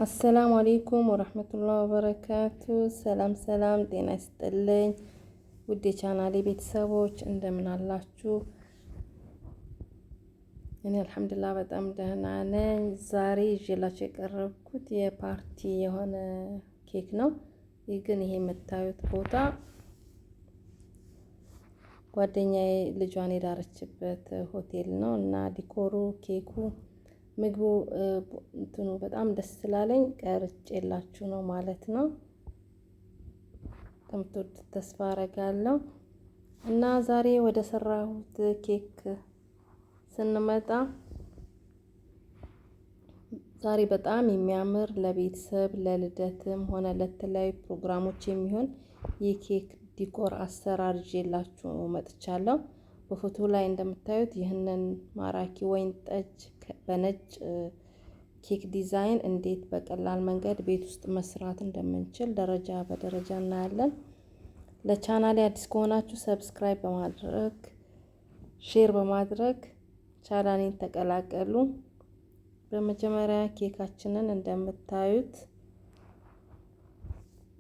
አሰላሙ አሌይኩም ወረህመቱላሂ ወበረካቱ። ሰላም ሰላም፣ ጤና ይስጥልኝ ውድ የቻናሌ ቤተሰቦች እንደምን አላችሁ? እኔ አልሐምዱሊላህ በጣም ደህና ነኝ። ዛሬ ይዤላችሁ የቀረብኩት የፓርቲ የሆነ ኬክ ነው። ይህ ግን ይሄ የምታዩት ቦታ ጓደኛዬ ልጇን የዳረችበት ሆቴል ነው እና ዲኮሩ፣ ኬኩ፣ ምግቡ እንትኑ በጣም ደስ ስላለኝ ቀርጬላችሁ ነው ማለት ነው። ከምትወዱት ተስፋ አረጋለሁ። እና ዛሬ ወደ ሰራሁት ኬክ ስንመጣ ዛሬ በጣም የሚያምር ለቤተሰብ ለልደትም ሆነ ለተለያዩ ፕሮግራሞች የሚሆን የኬክ ዲኮር አሰራር ይዤላችሁ መጥቻለሁ። በፎቶ ላይ እንደምታዩት ይህንን ማራኪ ወይን ጠጅ በነጭ ኬክ ዲዛይን እንዴት በቀላል መንገድ ቤት ውስጥ መስራት እንደምንችል ደረጃ በደረጃ እናያለን። ለቻናሌ አዲስ ከሆናችሁ ሰብስክራይብ በማድረግ ሼር በማድረግ ቻናሌን ተቀላቀሉ። በመጀመሪያ ኬካችንን እንደምታዩት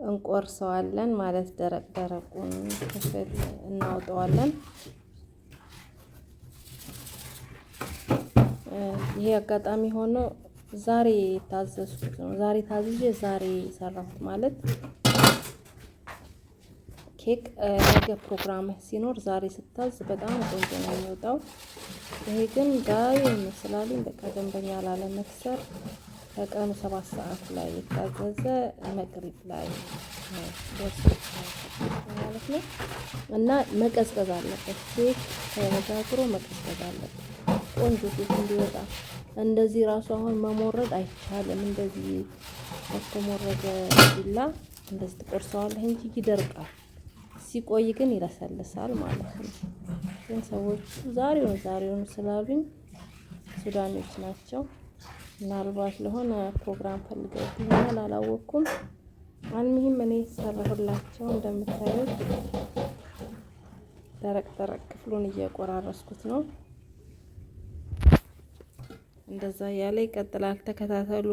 እንቆርሰዋለን ማለት ደረቅ ደረቁን ክፍል እናውጣዋለን። ይሄ አጋጣሚ ሆኖ ዛሬ ታዘዝኩት ነው። ዛሬ ታዝዤ ዛሬ ሰራሁት ማለት ኬክ ነገ ፕሮግራም ሲኖር ዛሬ ስታዝ በጣም ቆንጆ ነው የሚወጣው። ይሄ ግን ዛሬ ይመስላልኝ በቃ ደንበኛ ላለመክሰር ከቀኑ 7 ሰዓት ላይ የታዘዘ መቅሪብ ላይ ማለት ነው እና መቀዝቀዝ አለበት። ኬክ ተጋግሮ መቀዝቀዝ አለበት ቆንጆ ኬክ እንዲወጣ። እንደዚህ ራሱ አሁን መሞረድ አይቻልም። እንደዚህ ከተሞረደ ቢላ እንደዚህ ትቆርሰዋለህ እንጂ ይደርቃል። ሲቆይ ግን ይለሰልሳል ማለት ነው። ግን ሰዎች ዛሬውን ስላሉኝ ሱዳኖች ናቸው። ምናልባት ለሆነ ፕሮግራም ፈልገው ይሆናል አላወቅኩም። አልሙሂም እኔ ሰራሁላቸው። እንደምታዩት ደረቅ ደረቅ ክፍሉን እየቆራረስኩት ነው። እንደዛ ያለ ይቀጥላል። ተከታተሉ።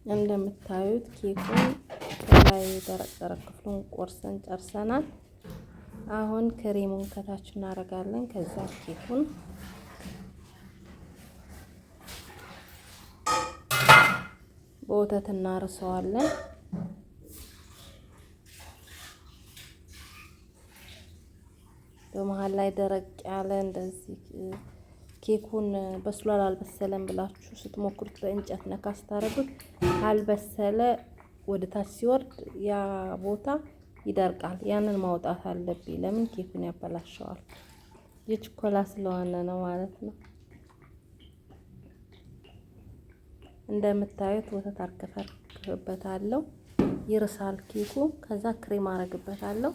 እንደምታዩት ኬኩን ከላይ ደረቅ ደረቅ ክፍሉን ቆርሰን ጨርሰናል። አሁን ክሬሙን ከታች እናደርጋለን። ከዛ ኬኩን በወተት እናርሰዋለን። በመሃል ላይ ደረቅ ያለ እንደዚህ ኬኩን በስሏል አልበሰለም ብላችሁ ስትሞክሩት በእንጨት ነካ ስታረጉት ካልበሰለ ወደ ታች ሲወርድ ያ ቦታ ይደርቃል። ያንን ማውጣት አለብኝ። ለምን ኬኩን ያበላሸዋል። የችኮላ ስለሆነ ነው ማለት ነው። እንደምታዩት ወተት አርከፈክፍበታለሁ። ይርሳል ኬኩ። ከዛ ክሬም አረግበታለሁ።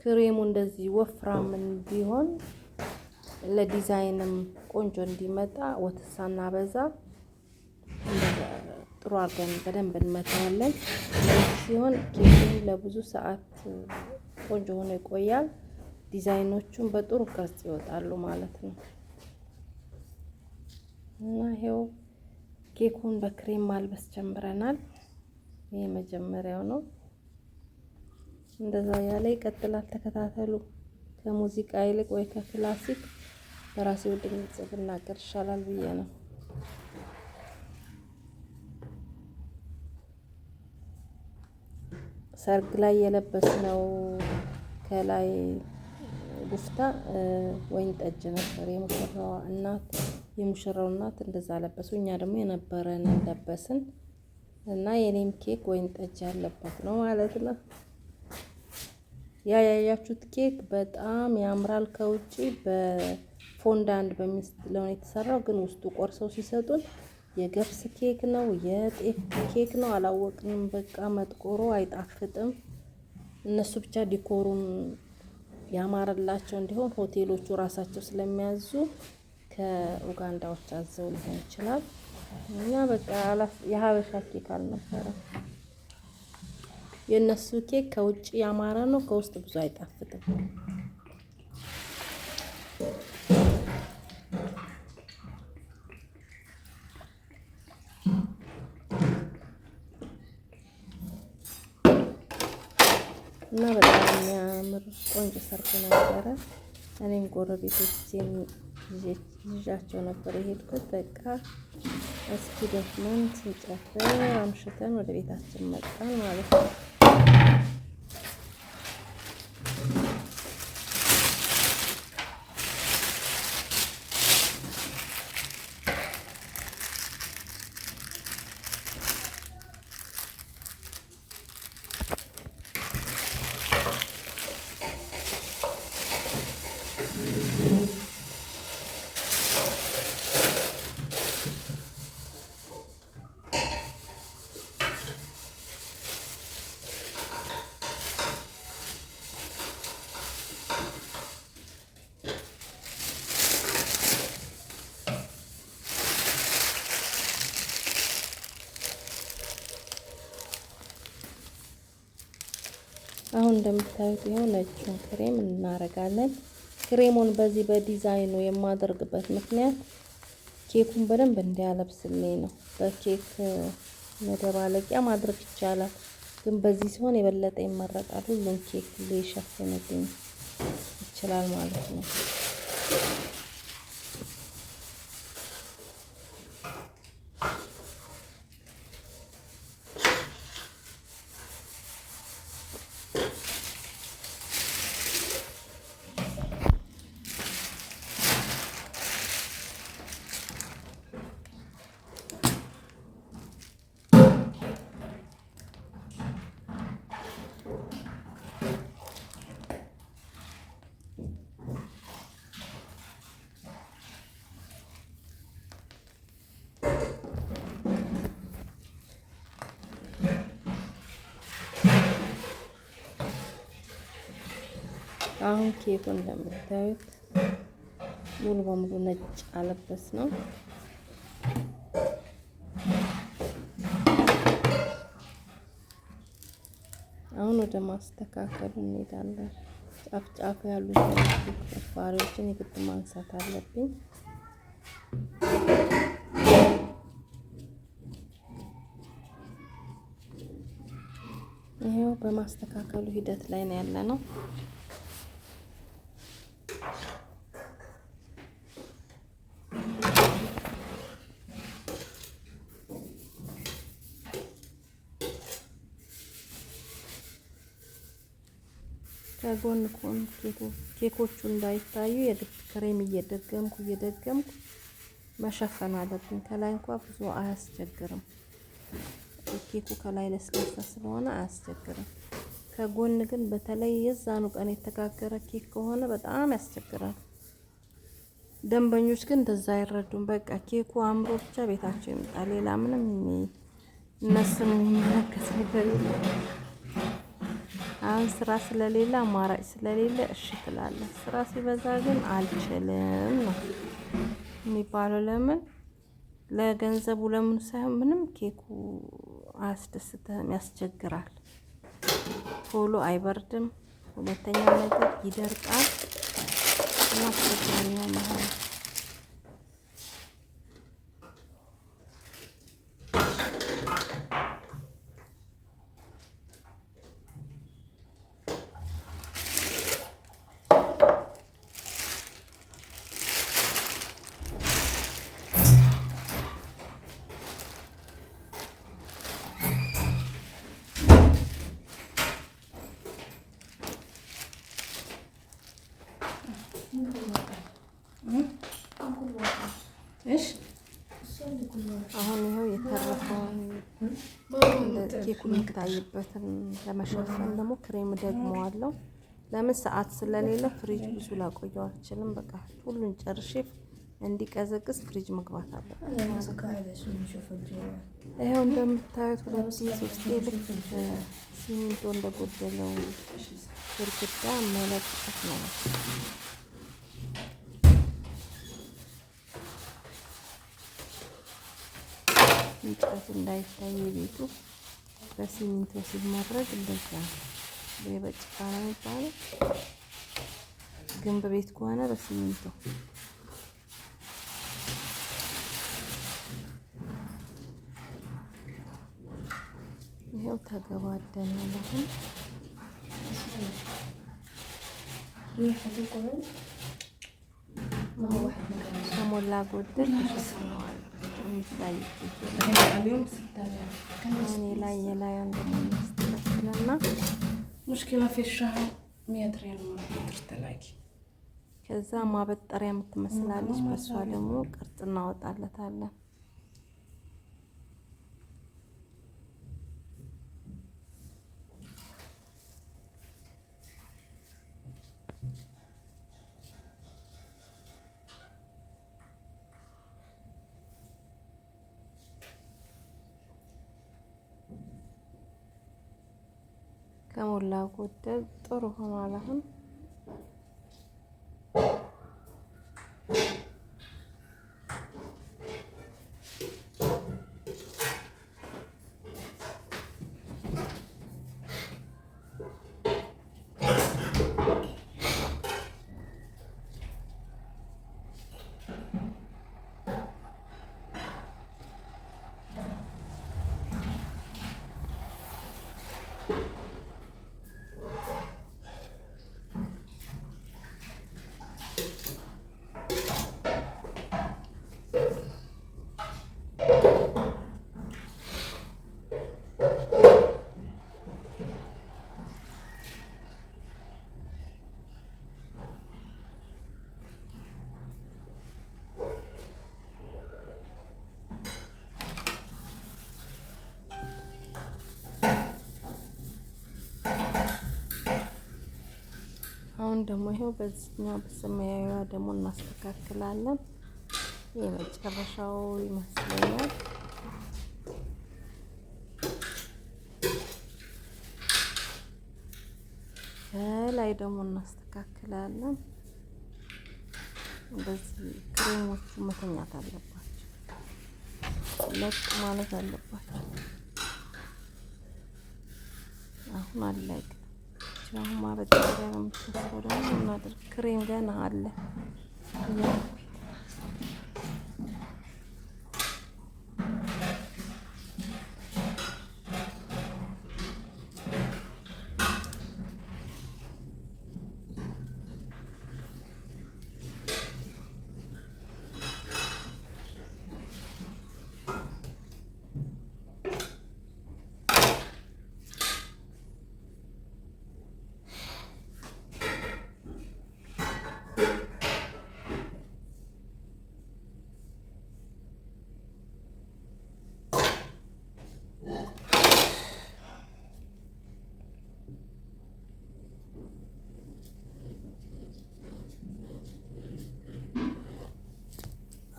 ክሬሙ እንደዚህ ወፍራም እንዲሆን ለዲዛይንም ቆንጆ እንዲመጣ ወተት ሳናበዛ ጥሩ አድርገን በደንብ እንመታዋለን። ሲሆን ኬኩን ለብዙ ሰዓት ቆንጆ ሆኖ ይቆያል። ዲዛይኖቹን በጥሩ ቅርጽ ይወጣሉ ማለት ነው። እና ይሄው ኬኩን በክሬም ማልበስ ጀምረናል። ይሄ መጀመሪያው ነው። እንደዛ ያለ ይቀጥላል። ተከታተሉ። ከሙዚቃ ይልቅ ወይ ከክላሲክ በራሴው ድምጽ ብናገር ይሻላል ብዬ ነው። ሰርግ ላይ የለበስነው ከላይ ጉፍታ ወይን ጠጅ ነበር። የሙሽራው እናት እንደዛ ለበሱ። እኛ ደግሞ የነበረን ለበስን እና የኔም ኬክ ወይን ጠጅ ያለበት ነው ማለት ነው። ያያችሁት ኬክ በጣም ያምራል። ከውጪ ፎንዳንት በሚለው ነው የተሰራው። ግን ውስጡ ቆርሰው ሲሰጡን የገብስ ኬክ ነው የጤፍ ኬክ ነው አላወቅንም። በቃ መጥቆሮ አይጣፍጥም። እነሱ ብቻ ዲኮሩን ያማረላቸው እንዲሆን ሆቴሎቹ ራሳቸው ስለሚያዙ ከኡጋንዳዎች አዘው ሊሆን ይችላል። እኛ በቃ የሀበሻ ኬክ አልነበረም። የእነሱ ኬክ ከውጭ ያማረ ነው፣ ከውስጥ ብዙ አይጣፍጥም። እና በጣም የሚያምር ቆንጆ ሰርግ ነበረ። እኔም ጎረቤቶቼን ይዣቸው ነበር የሄድኩት። በቃ እስኪ ደክመን ስንጨፍር አምሽተን ወደ ቤታችን መጣን ማለት ነው። አሁን እንደምታዩት ይሄው ነጩን ክሬም እናረጋለን። ክሬሙን በዚህ በዲዛይኑ የማደርግበት ምክንያት ኬኩን በደንብ እንዲያለብስልኝ ነው። በኬክ መደባለቂያ ማድረግ ይቻላል፣ ግን በዚህ ሲሆን የበለጠ ይመረጣል። ሁሉም ኬክ ሊሸፍንልኝ ይችላል ማለት ነው። አሁን ኬኩ እንደምታዩት ሙሉ በሙሉ ነጭ አለበስ ነው። አሁን ወደ ማስተካከሉ እንሄዳለን። ጫፍ ጫፍ ያሉ ፍርፋሪዎችን የግድ ማንሳት አለብኝ። ይሄው በማስተካከሉ ሂደት ላይ ነው ያለነው። ከጎን ኮን ኬኮቹ እንዳይታዩ የግድ ክሬም እየደገምኩ መሸፈን አለብኝ። ከላይ እንኳን ብዙ አያስቸግርም። ኬኩ ከላይ ለስላሳ ስለሆነ አያስቸግርም። ከጎን ግን በተለይ የዛኑ ቀን የተጋገረ ኬክ ከሆነ በጣም ያስቸግራል። ደንበኞች ግን እንደዛ አይረዱም። በቃ ኬኩ አምሮ ብቻ ቤታቸው ይመጣል። ሌላ ምንም እነሱን የሚመለከት ነገር የለም። አሁን ስራ ስለሌለ አማራጭ ስለሌለ እሺ ትላለህ። ስራ ሲበዛ ግን አልችልም ነው የሚባለው። ለምን ለገንዘቡ ለምን ሳይሆን ምንም ኬኩ አያስደስትህም፣ ያስቸግራል። ቶሎ አይበርድም። ሁለተኛ ነገር ይደርቃል እና አስቸጋሪ ነው ማለት ነው። አሁን ይኸው የተረፈውን ኬኩን የሚታይበትን ለመሸፈን ደግሞ ክሬም ደግመዋለሁ። ለምን ሰዓት ስለሌለ ፍሪጅ ብዙ ላቆየው አልችልም። በቃ ሁሉን ጨርሼ እንዲቀዘቅዝ ፍሪጅ መግባት አለበት። ይኸው እንደምታዩት 2 3 ልክ ሲሚንቶ እንደጎደለው ግድግዳ መለጠፍ ነው። እንጨት እንዳይታይ ቤቱ በሲሚንቶ ሲመረግ እንደዛ በጭቃ ነው የሚባለው። ግንብ ቤት ከሆነ በሲሚንቶ ይኸው ተገባደናል። ከሞላ ጎደል ተሸፍነዋል። የሚታይ እኔ ላይ የላዩን ደግሞ እናስተካክልና ሙሽኪላ ፊ ሻህር 100 ሪያል ተላኪ። ከዛ ማበጠሪያ የምትመስላለች በሷ ደግሞ ቅርጽ እናወጣለታለን። ከሞላ ጎደል ጥሩ ሆኗል። አሁን አሁን ደግሞ ይሄው በዚህኛው በሰማያዊዋ ደግሞ እናስተካክላለን። የመጨረሻው ይመስለኛል። ከላይ ደግሞ እናስተካክላለን። በዚህ ክሬሞቹ መተኛት አለባቸው፣ ለጥ ማለት አለባቸው። አሁን አለቀ። አሁን ማበጠሪያ ነው የምትሰራው። ደግሞ እናድርግ። ክሬም ገና አለ።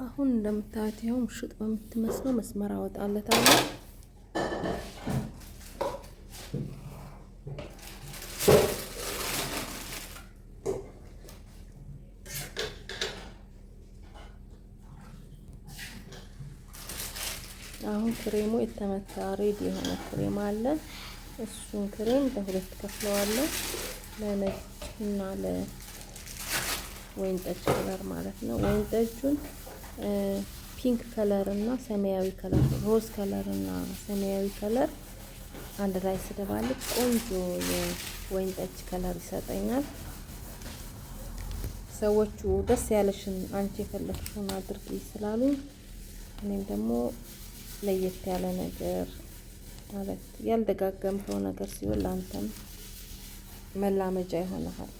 አሁን እንደምታዩት ይኸው ምሽጥ በምትመስለው መስመር አወጣለታለሁ። አሁን ክሬሙ የተመታ ሬዲ የሆነ ክሬም አለ። እሱን ክሬም በሁለት ከፍለዋለሁ፣ ለነጭ እና ለወይን ጠጅ ከለር ማለት ነው። ወይን ጠጁን ፒንክ ከለር እና ሰማያዊ ከለር፣ ሮዝ ከለር እና ሰማያዊ ከለር አንድ ላይ ስደባልቅ ቆንጆ የወይን ጠጅ ከለር ይሰጠኛል። ሰዎቹ ደስ ያለሽን አንቺ የፈለግሽውን አድርጊ ስላሉኝ እኔም ደግሞ ለየት ያለ ነገር ማለት ያልደጋገምከው ነገር ሲሆን ላንተም መላመጃ ይሆናል።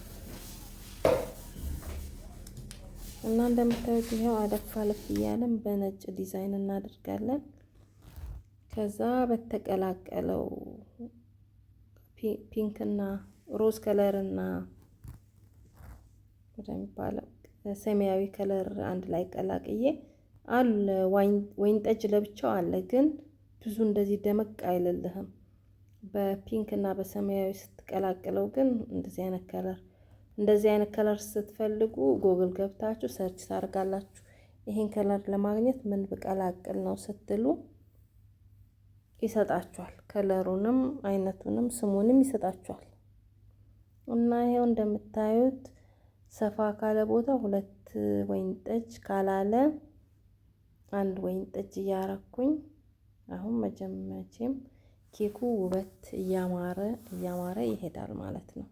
እና እንደምታዩት ይሄው አለፍ አለፍ እያለን በነጭ ዲዛይን እናደርጋለን። ከዛ በተቀላቀለው ፒንክ እና ሮዝ ከለር እና ወደሚባለው ሰማያዊ ከለር አንድ ላይ ቀላቅዬ አለ። ወይን ጠጅ ለብቻው አለ፣ ግን ብዙ እንደዚህ ደመቅ አይልልህም። በፒንክ እና በሰማያዊ ስትቀላቅለው ግን እንደዚህ አይነት ከለር ስትፈልጉ ጎግል ገብታችሁ ሰርች ታደርጋላችሁ። ይሄን ከለር ለማግኘት ምን ብቀላቅል ነው ስትሉ ይሰጣችኋል። ከለሩንም አይነቱንም ስሙንም ይሰጣችኋል። እና ይሄው እንደምታዩት ሰፋ ካለ ቦታ 2 ወይን ጠጅ ካላለ 1 ወይን ጠጅ እያረኩኝ አሁን መቼም ኬኩ ውበት እያማረ ይሄዳል ማለት ነው።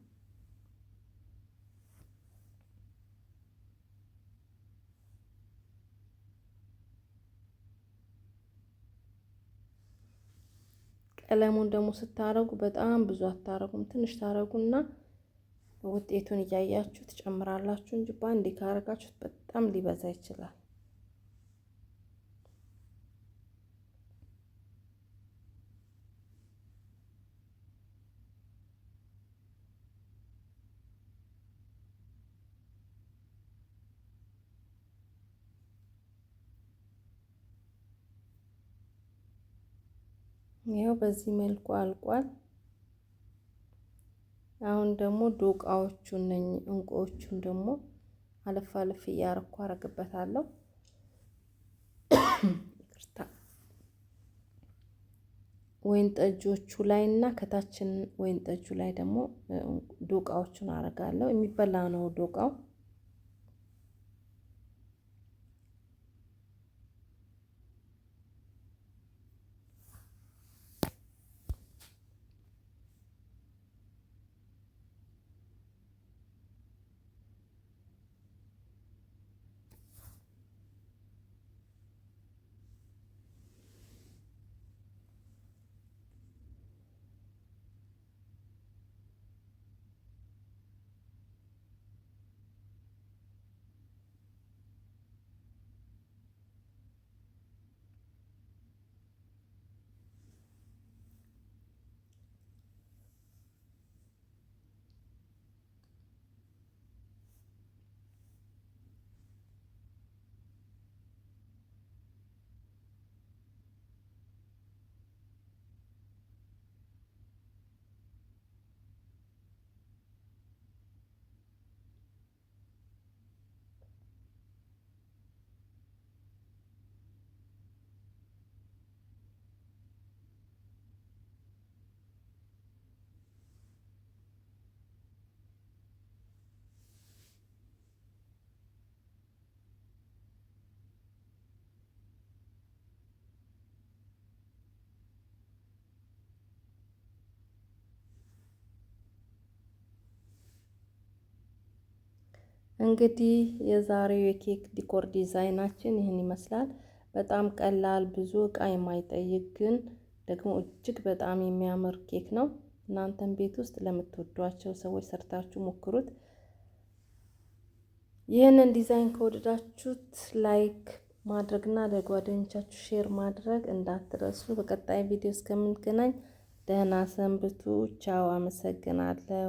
ቀለሙን ደግሞ ስታረጉ በጣም ብዙ አታረጉም፣ ትንሽ ታረጉና ውጤቱን እያያችሁ ትጨምራላችሁ እንጂ በአንዴ ካረጋችሁት በጣም ሊበዛ ይችላል። ይኸው በዚህ መልኩ አልቋል። አሁን ደግሞ ዶቃዎቹን እንቁዎቹን ደግሞ አለፍ አለፍ እያረኩ አረግበታለሁ። ይቅርታ። ወይን ጠጆቹ ላይ እና ከታችን ወይን ጠጁ ላይ ደግሞ ዶቃዎቹን አረጋለሁ። የሚበላ ነው ዶቃው። እንግዲህ የዛሬው የኬክ ዲኮር ዲዛይናችን ይህን ይመስላል። በጣም ቀላል፣ ብዙ እቃ የማይጠይቅ ግን ደግሞ እጅግ በጣም የሚያምር ኬክ ነው። እናንተም ቤት ውስጥ ለምትወዷቸው ሰዎች ሰርታችሁ ሞክሩት። ይህንን ዲዛይን ከወደዳችሁት ላይክ ማድረግና ለጓደኞቻችሁ ሼር ማድረግ እንዳትረሱ። በቀጣይ ቪዲዮ እስከምንገናኝ ደህና ሰንብቱ። ቻው፣ አመሰግናለሁ።